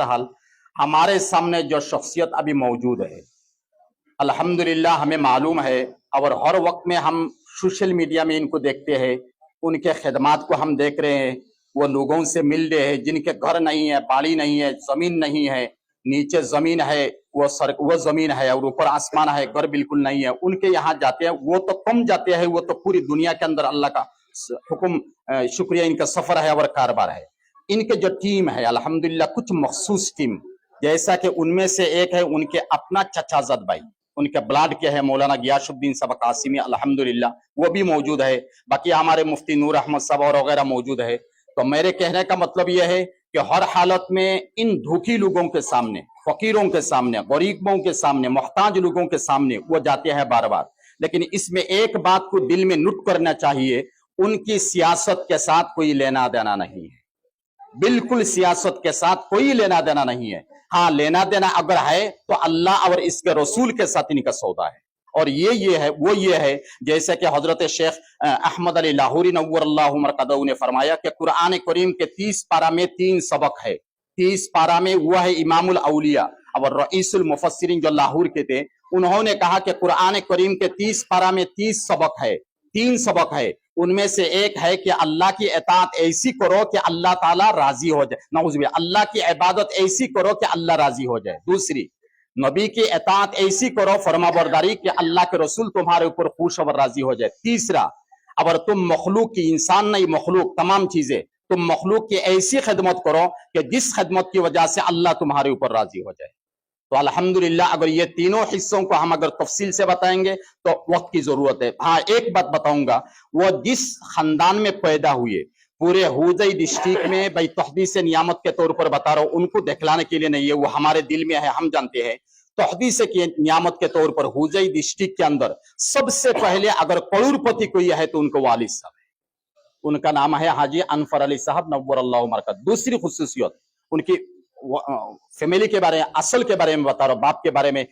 हाल हमारे सामने जो शख्सियत अभी मौजूद है, अल्हम्दुलिल्लाह हमें मालूम है और हर वक्त में हम सोशल मीडिया में इनको देखते हैं, उनके खिदमात को हम देख रहे हैं। वो लोगों से मिल रहे हैं जिनके घर नहीं है, बाड़ी नहीं है, जमीन नहीं है, नीचे जमीन है, वो जमीन है और ऊपर आसमान है, घर बिल्कुल नहीं है। उनके यहाँ जाते हैं, वो तो कम जाते हैं, वो तो पूरी दुनिया के अंदर अल्लाह का हुक्म, शुक्रिया, इनका सफर है और कारोबार है। इनके जो टीम है अल्हम्दुलिल्लाह कुछ मखसूस टीम, जैसा कि उनमें से एक है उनके अपना चचाज़द भाई, उनके ब्लड के है मौलाना गियासुद्दीन साहब कासिमी, अल्हम्दुलिल्लाह वो भी मौजूद है। बाकी हमारे मुफ्ती नूर अहमद साहब और वगैरह मौजूद है। तो मेरे कहने का मतलब यह है कि हर हालत में इन धोखी लोगों के सामने, फकीरों के सामने, गरीबों के सामने, मोहताज लोगों के सामने वो जाते हैं बार बार। लेकिन इसमें एक बात को दिल में नोट करना चाहिए, उनकी सियासत के साथ कोई लेना देना नहीं है, बिल्कुल सियासत के साथ कोई लेना देना नहीं है। हाँ, लेना देना अगर है तो अल्लाह और इसके रसूल के साथ इनका सौदा है। और ये है वो ये है, जैसे कि हजरत शेख अहमद अली लाहौरी नव्वरल्लाहु मरकदहू ने फरमाया कि कुरान करीम के 30 पारा में 3 सबक है। 30 पारा में वो है इमामुल औलिया और रईसुल मुफस्सिरीन जो लाहौर के थे, उन्होंने कहा कि कुरान करीम के 30 पारा में 30 सबक है, 3 सबक है। उनमें से एक है कि अल्लाह की इताअत ऐसी करो कि अल्लाह ताला राजी हो जाए, नऊज़ुबिल्लाह, अल्लाह की इबादत ऐसी करो कि अल्लाह राजी हो जाए। दूसरी, नबी की इताअत ऐसी करो, फरमाबरदारी कि अल्लाह के रसूल तुम्हारे ऊपर खुश और राजी हो जाए। तीसरा, अगर तुम मखलूक की, इंसान नहीं मखलूक, तमाम चीजें, तुम मखलूक की ऐसी खिदमत करो कि जिस खिदमत की वजह से अल्लाह तुम्हारे ऊपर राजी हो जाए। तो अल्हम्दुलिल्लाह अगर ये तीनों हिस्सों को हम अगर तफसील से बताएंगे तो वक्त की जरूरत है। हाँ, एक बात बताऊंगा, वो जिस खानदान में पैदा हुए, पूरे हुजै डिस्ट्रिक्ट में, भाई तहदीस नियामत के तौर पर बता रहा हूँ, उनको दिखलाने के लिए नहीं है, वो हमारे दिल में है, हम जानते हैं। तहदीस की नियामत के तौर पर हुजै डिस्ट्रिक्ट के अंदर सबसे पहले अगर करोड़पति कोई है तो उनको वालिद साहब है, उनका नाम है हाजी अनफर अली साहब नव्वरल्लाहु मरकद। दूसरी खुसूसियत उनकी फैमिली के बारे में, असल के बारे में बता रहा हूं, बाप के बारे में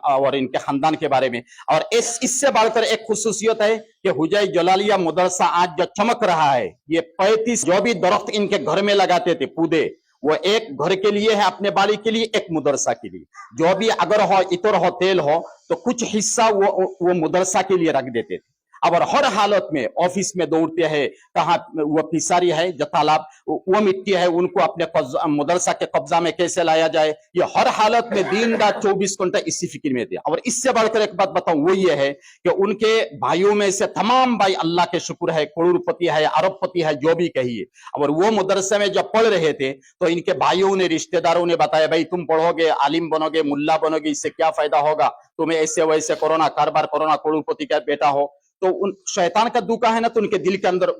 और इनके खानदान के बारे में। और इससे बढ़कर एक खुसूसियत है कि हुजै जलालिया मदरसा आज जो चमक रहा है, ये 35 जो भी दरख्त इनके घर में लगाते थे पौधे, वो एक घर के लिए है, अपने बाड़ी के लिए, एक मदरसा के लिए। जो भी अगर हो, इतर हो, तेल हो, तो कुछ हिस्सा वो मदरसा के लिए रख देते थे। और हर हालत में ऑफिस में दौड़ते हैं, कहाँ वो पिसारी है जो तालाब, वो मिट्टी है, उनको अपने मदरसा के कब्जा में कैसे लाया जाए, ये हर हालत में दिन रात 24 घंटा इसी फिक्र में थे। और इससे बढ़कर एक बात बताऊं, वो ये है कि उनके भाइयों में से तमाम भाई अल्लाह के शुक्र है, करोड़पति है, अरबपति है, जो भी कहिए। और वो मदरसे में जब पढ़ रहे थे तो इनके भाइयों ने, रिश्तेदारों ने बताया, भाई तुम पढ़ोगे, आलिम बनोगे, मुल्ला बनोगे, इससे क्या फायदा होगा, तुम्हें ऐसे वैसे करो ना, कारोबार करो ना, करोड़पति का बेटा हो। तो उन शैतान का दुका है ना, तो उनके दिल के अंदर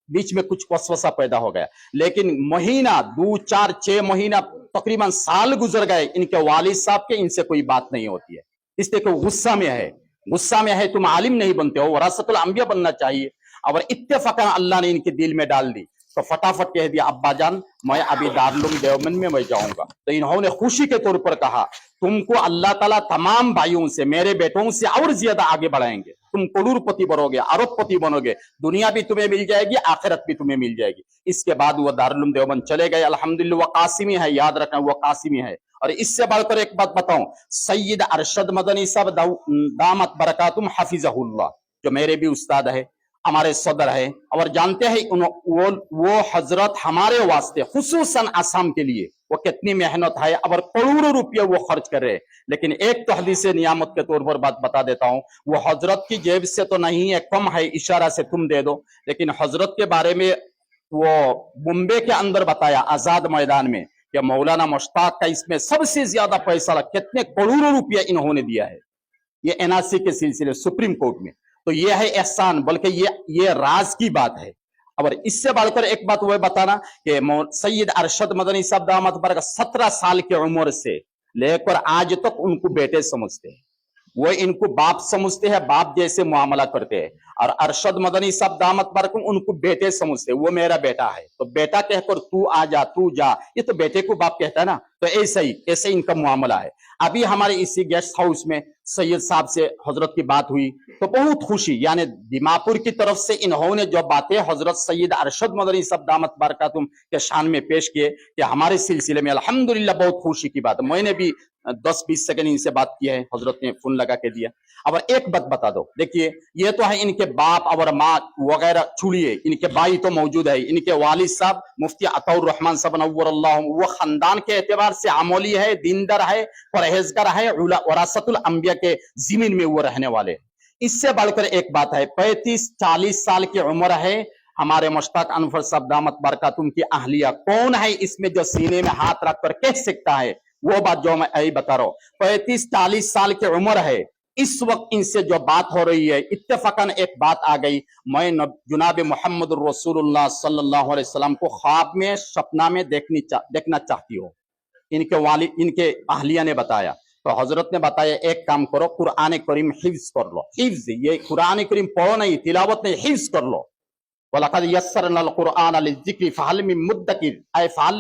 बीच में कुछ वसवसा पैदा हो गया। लेकिन महीना 2, 4, 6 महीना, तकरीबन साल गुजर गए, इनके वालिद साहब के इनसे कोई बात नहीं होती है, इसलिए कि गुस्सा में है, तुम आलिम नहीं बनते हो, वरासतुल अंबिया बनना चाहिए। और इत्तेफाकन अल्लाह ने इनके दिल में डाल दी, तो फटाफट कह दिया, अब्बा जान मैं अभी दारुल देवबंद में मैं जाऊंगा। तो इन्होंने खुशी के तौर पर कहा, तुमको अल्लाह ताला तमाम भाइयों से, मेरे बेटों से और ज्यादा आगे बढ़ाएंगे, तुम करोड़पति बनोगे, अरबपति बनोगे, दुनिया भी तुम्हें मिल जाएगी, आखिरत भी तुम्हें मिल जाएगी। इसके बाद वो दारुल देवबंद चले गए। अल्हम्दुलिल्लाह वो कासिमी है, याद रखना वो कासिमी है। और इससे बढ़कर एक बात बताऊं, सैयद अरशद मदनी साहब दामत बरकातुम हफिजहुल्लाह, जो मेरे भी उस्ताद है, हमारे सदर है, और जानते हैं वो हजरत हमारे वास्ते खुसूसन आसाम के लिए वो कितनी मेहनत है, और करोड़ों रुपये वो खर्च कर रहे हैं। लेकिन एक तो हदीस नियामत के तौर पर बात बता देता हूं, वो हजरत की जेब से तो नहीं है, कम है, इशारा से तुम दे दो। लेकिन हजरत के बारे में वो मुंबई के अंदर बताया, आजाद मैदान में, कि मौलाना मुश्ताक का इसमें सबसे ज्यादा पैसा, कितने करोड़ों रुपया इन्होंने दिया है, ये एनआरसी के सिलसिले सुप्रीम कोर्ट में। तो ये है एहसान, बल्कि ये राज की बात है। और इससे बढ़कर एक बात वह बताना कि सैयद अरशद मदनी साहब दामत बरकत 17 साल की उम्र से लेकर आज तक उनको बेटे समझते हैं। वो इनको बाप समझते हैं, बाप जैसे मुआमला करते हैं। और अरशद मदनी साहब दामत बरकम उनको बेटे समझते हैं, वो मेरा बेटा है, तो बेटा कहकर तू आ जा, तू जा, ये तो बेटे को बाप कहता है ना। तो ऐसे इनका मुआमला है। अभी हमारे इसी गेस्ट हाउस में सैयद साहब से हजरत की बात हुई तो बहुत खुशी, यानी दिमापुर की तरफ से इन्होंने जो बातें हजरत सैयद अरशद मदनी साहब दामत बरकातुम के शान में पेश किए कि हमारे सिलसिले में अल्हम्दुलिल्लाह बहुत खुशी की बात है। मैंने भी 10-20 सेकंड इनसे बात की है, हजरत ने फोन लगा के दिया। अब एक बात बता दो, देखिए ये तो है इनके बाप और माँ वगैरह छोड़िए, इनके भाई तो मौजूद है, इनके वालिद साहब मुफ्ती अताउर रहमान साहब नव्वरल्लाह, वो खानदान के एतबार से अमली है, दीनदार है, परहेजगार है, वरासतुल अंबिया के जमीन में वो रहने वाले। इससे बढ़कर एक बात है, 35-40 साल की उम्र है हमारे मुश्ताक अनवर साहब दामत बरकातुम की अहलिया। कौन है इसमें जो सीने में हाथ रख कर कह सकता है वो बात जो मैं यही बता रहा हूं। 35-40 साल की उम्र है, इस वक्त इनसे जो बात हो रही है, इत्तेफाकन एक बात आ गई, मैं जनाब मोहम्मद रसूलुल्लाह सल्लल्लाहु अलैहि वसल्लम को ख्वाब में सपना में देखना चाहती हूँ। इनके वालिद, इनके अहलिया ने बताया, तो हजरत ने बताया एक काम करो, कुरान करीम हिफ्ज कर लो। हिफ्ज, ये कुरान करीम पढ़ो नहीं, तिलावत नहीं, हिफ्ज कर लो। वलक़द यस्सरनल कुरआन लिज़्ज़िक्रि फ़हल मिन मुद्दकिर, ऐ फ़हल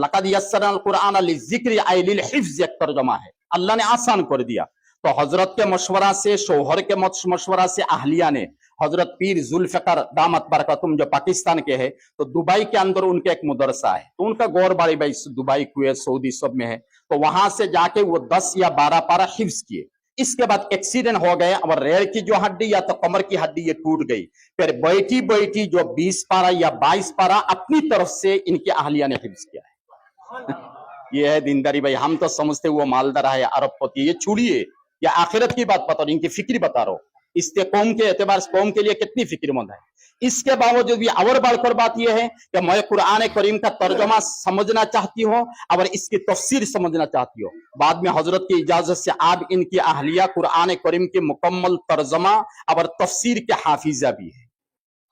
लक़द यस्सरनल कुरआन लिज़्ज़िक्रि ऐ लिल हिफ्ज़ एक तर्जुमा है, अल्लाह ने आसान कर दिया। तो हजरत के मशवरा से, शौहर के मशवरा से अहलिया ने हजरत पीर जुल्फ़िकार दामत बरकतुम जो पाकिस्तान के हैं, तो दुबई के अंदर उनका एक मदरसा है, तो उनका गौर बारी भाई दुबई, कुवैत, सऊदी सब में है, तो वहां से जाके वो 10 या 12 पारा हिफ्ज किए। इसके बाद एक्सीडेंट हो गए और रीढ़ की जो हड्डी या तो कमर की हड्डी ये टूट गई। फिर बैठी बैठी जो 20 पारा या 22 पारा अपनी तरफ से इनके अहलिया ने हिफ्ज किया है। ये है दीनदारी भाई। हम तो समझते वो मालदार है, अरबपति, ये छोड़िए, या आखिरत की बात बता रहा हूं, इनकी फिक्र बता रहा हूं, इसके कौम के एतबार से कौम के लिए कितनी फिक्रमंद है। इसके बावजूद भी और बढ़कर बात यह है कि मैं कुरान करीम का तर्जुमा समझना चाहती हूँ और इसकी तफसीर समझना चाहती हूँ। बाद में हजरत की इजाजत से आप इनकी अहलिया कुरान करीम के मुकम्मल तर्जुमा और तफसीर के हाफिजा भी है।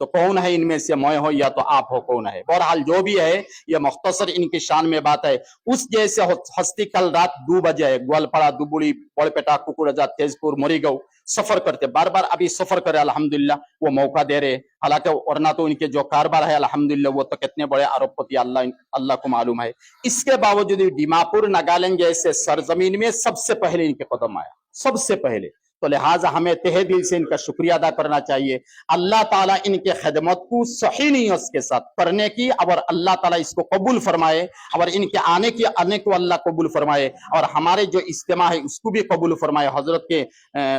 तो कौन है इनमें से, मैं हो या तो आप हो, कौन है? बहरहाल जो भी है, ये मुख्तसर इनकी शान में बात है। उस जैसे हस्ती कल रात 2 बजे ग्वालपाड़ा, दुबुड़ी, बड़पेटा, कुकुरजा, तेजपुर, मोरीगांव सफर करते, बार बार अभी सफर करे, अल्हम्दुलिल्लाह वो मौका दे रहे। हालांकि वरना तो इनके जो कारोबार है अल्हम्दुलिल्लाह वो तो कितने बड़े अरबपति अल्लाह को मालूम है। इसके बावजूद दिमापुर, नागालैंड जैसे सरजमीन में सबसे पहले इनके कदम आया, सबसे पहले। तो लिहाजा हमें तहे दिल से इनका शुक्रिया अदा करना चाहिए। अल्लाह ताला इनके खिदमत को सही नियत के साथ करने की, और अल्लाह ताला इसको कबूल फरमाए, और इनके आने को अल्लाह कबूल फरमाए, और हमारे जो इज्तिमा है उसको भी कबूल फरमाए। हजरत के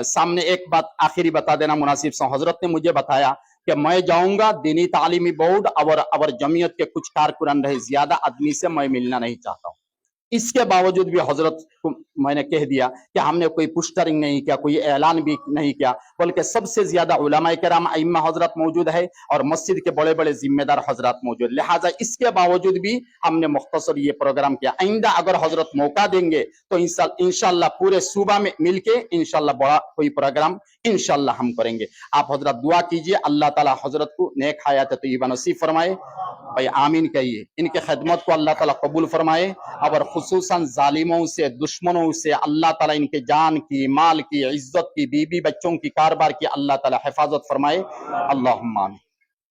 सामने एक बात आखिरी बता देना मुनासिब सा, हजरत ने मुझे बताया कि मैं जाऊंगा दीनी तालीमी बोर्ड और जमीयत के कुछ कारकुनान रहे, ज्यादा आदमी से मैं मिलना नहीं चाहता हूँ। इसके बावजूद भी हजरत को मैंने कह दिया कि हमने कोई पोस्टरिंग नहीं किया, कोई ऐलान भी नहीं किया, बल्कि सबसे ज्यादा उलमाए किराम अइम्मा हजरत मौजूद है और मस्जिद के बड़े बड़े जिम्मेदार हजरत मौजूद। लिहाजा इसके बावजूद भी हमने मुख्तसर ये प्रोग्राम किया। आइंदा अगर हजरत मौका देंगे तो इंशाल्लाह पूरे सूबा में मिलके इंशाल्लाह बड़ा कोई प्रोग्राम इंशाल्लाह हम करेंगे। आप हजरत दुआ कीजिए, अल्लाह ताला हजरत को नेक हयात तय्यबा नसीब फरमाए। भाई आमीन कहिए। इनके खिदमत को अल्लाह ताला कबूल फरमाए, और खुसूसन जालिमों से, दुश्मनों से अल्लाह ताला इनके जान की, माल की, इज्जत की, बीबी बच्चों की, कारोबार की अल्लाह ताला हिफाजत फरमाए। अल्लाहुम्मा आमीन।